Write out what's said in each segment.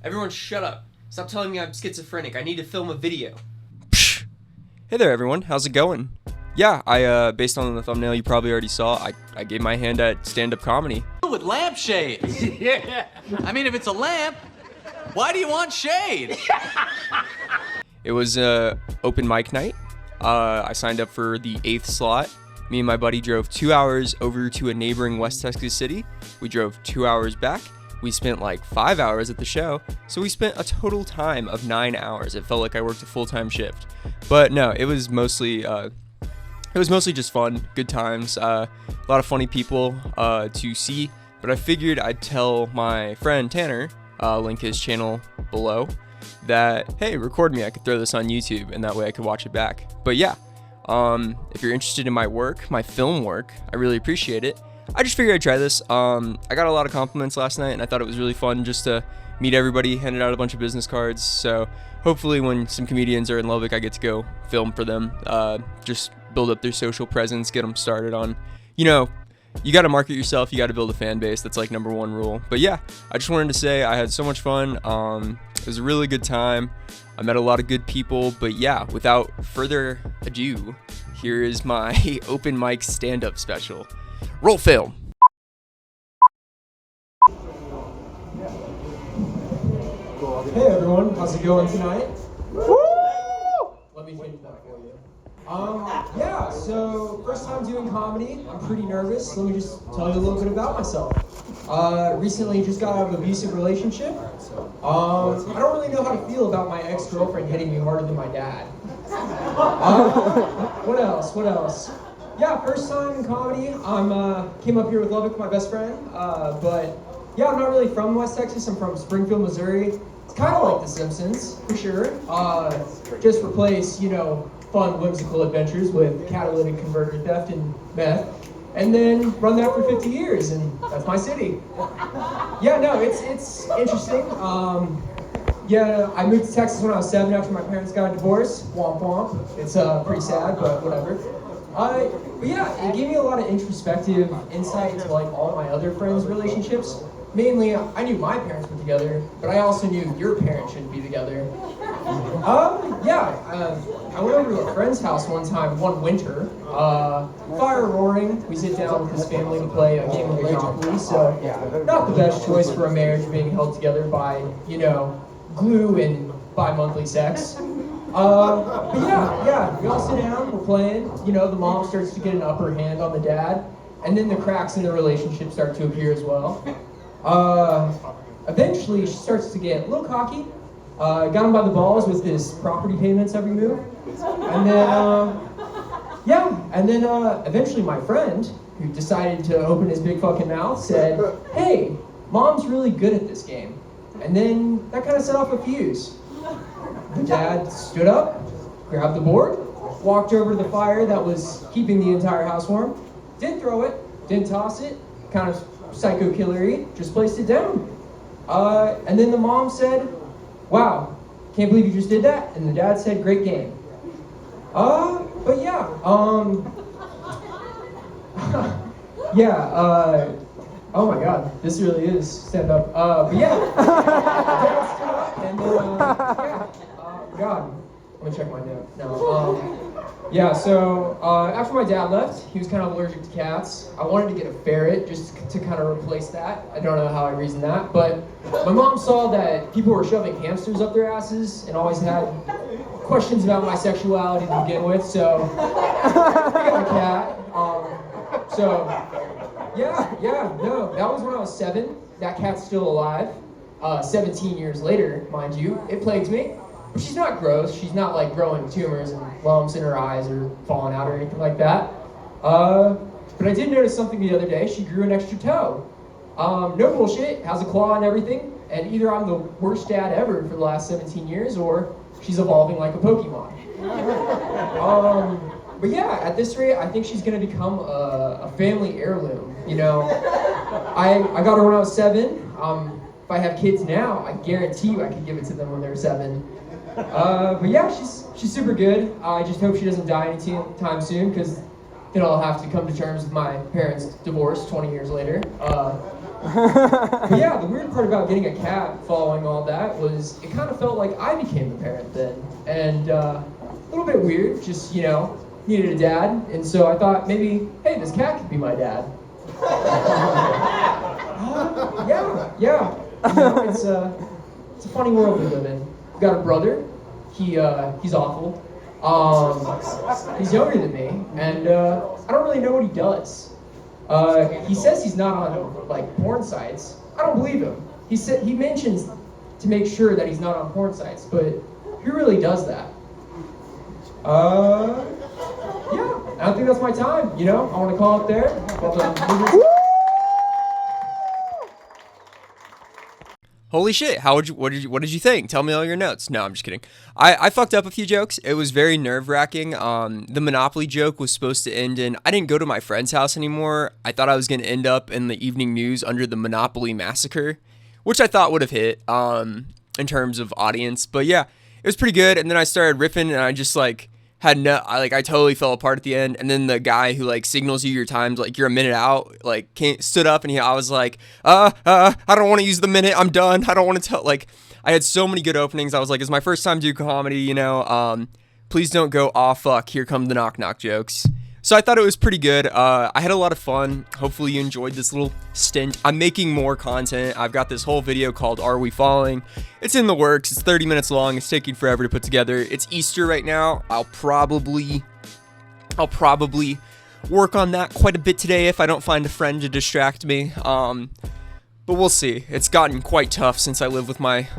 Everyone shut up. Stop telling me I'm schizophrenic. I need to film a video. Psh. Hey there, everyone. How's it going? Yeah, based on the thumbnail you probably already saw, I gave my hand at stand-up comedy. With lampshades. Yeah. I mean, if it's a lamp, why do you want shade? It was open mic night. I signed up for the 8th slot. Me and my buddy drove 2 hours over to a neighboring West Texas city. We drove 2 hours back. We spent like 5 hours at the show, so we spent a total time of 9 hours. It felt like I worked a full-time shift. But no, it was mostly just fun, good times, a lot of funny people to see. But I figured I'd tell my friend Tanner, link his channel below, that, hey, record me, I could throw this on YouTube, and that way I could watch it back. But yeah, if you're interested in my work, my film work, I really appreciate it. I just figured I'd try this. I got a lot of compliments last night, and I thought it was really fun just to meet everybody, handed out a bunch of business cards. So hopefully when some comedians are in Lubbock, I get to go film for them, just build up their social presence, get them started on, you got to market yourself, you got to build a fan base. That's like number one rule. But yeah, I just wanted to say I had so much fun. It was a really good time. I met a lot of good people. But yeah, without further ado, here is my open mic stand-up special. Roll film. Hey everyone, how's it going tonight? Woo! Let me change that for you. Yeah, so first time doing comedy. I'm pretty nervous. Let me just tell you a little bit about myself. Recently just got out of an abusive relationship. I don't really know how to feel about my ex-girlfriend hitting me harder than my dad. What else? Yeah, first time in comedy. Came up here with Lubbock, my best friend. But yeah, I'm not really from West Texas. I'm from Springfield, Missouri. It's kind of like The Simpsons, for sure. Just replace, fun, whimsical adventures with catalytic converter theft and meth, and then run that for 50 years, and that's my city. Yeah, no, it's interesting. Yeah, I moved to Texas when I was 7 after my parents got a divorce. Womp womp. It's pretty sad, but whatever. But yeah, it gave me a lot of introspective insight into like all my other friends' relationships. Mainly, I knew my parents were together, but I also knew your parents shouldn't be together. I went over to a friend's house one winter. Fire roaring. We sit down with his family to play a game of Monopoly. So, not the best choice for a marriage being held together by, glue and bi-monthly sex. But yeah, we all sit down, we're playing. The mom starts to get an upper hand on the dad, and then the cracks in the relationship start to appear as well. Eventually, she starts to get a little cocky. Got him by the balls with his property payments every move. And then, eventually my friend, who decided to open his big fucking mouth, said, "Hey, mom's really good at this game." And then that kind of set off a fuse. The dad stood up, grabbed the board, walked over to the fire that was keeping the entire house warm, didn't throw it, didn't toss it, kind of psycho-killery, just placed it down. And then the mom said, "Wow, can't believe you just did that." And the dad said, "Great game." But yeah, oh my god, this really is stand-up. But yeah, dad stood up and then, God, let me check my note now. So after my dad left, he was kind of allergic to cats. I wanted to get a ferret just to kind of replace that. I don't know how I reasoned that, but my mom saw that people were shoving hamsters up their asses and always had questions about my sexuality to begin with, so I got a cat. No, that was when I was 7. That cat's still alive. 17 years later, mind you, it plagues me. But she's not gross. She's not like growing tumors and lumps in her eyes or falling out or anything like that. But I did notice something the other day. She grew an extra toe. No bullshit, has a claw and everything. And either I'm the worst dad ever for the last 17 years or she's evolving like a Pokemon. But yeah, at this rate, I think she's gonna become a family heirloom. I got her when I was 7. If I have kids now, I guarantee you I could give it to them when they're 7. But yeah, she's super good. I just hope she doesn't die anytime soon, because then I'll have to come to terms with my parents' divorce 20 years later. But yeah, the weird part about getting a cat following all that was it kind of felt like I became the parent then. And a little bit weird, just, needed a dad. And so I thought maybe, hey, this cat could be my dad. Yeah. It's a funny world we live in. We've got a brother. He's awful. He's younger than me, and I don't really know what he does. He says he's not on like porn sites. I don't believe him. He mentions to make sure that he's not on porn sites, but who really does that? Yeah, I don't think that's my time. I want to call it there. Holy shit! What did you think? Tell me all your notes. No, I'm just kidding. I fucked up a few jokes. It was very nerve-wracking. The Monopoly joke was supposed to end in I didn't go to my friend's house anymore. I thought I was gonna end up in the evening news under the Monopoly massacre, which I thought would have hit in terms of audience. But yeah, it was pretty good. And then I started riffing, and I just I totally fell apart at the end. And then the guy who signals you your times, you're a minute out, stood up, and I was like, I don't want to use the minute. I'm done. I don't want to tell. I had so many good openings. I was like, it's my first time doing comedy, please don't go, aw, fuck, here come the knock knock jokes. So I thought it was pretty good. I had a lot of fun. Hopefully you enjoyed this little stint. I'm making more content. I've got this whole video called Are We Falling? It's in the works. It's 30 minutes long. It's taking forever to put together. It's Easter right now. I'll probably work on that quite a bit today if I don't find a friend to distract me. But we'll see. It's gotten quite tough since I live with my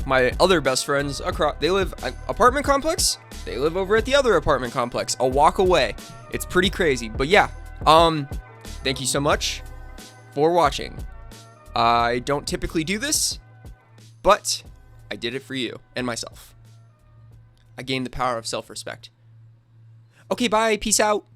other best friends across. They live apartment complex. They live over at the other apartment complex, a walk away. It's pretty crazy. But yeah, thank you so much for watching. I don't typically do this, but I did it for you and myself. I gained the power of self-respect. Okay, bye. Peace out.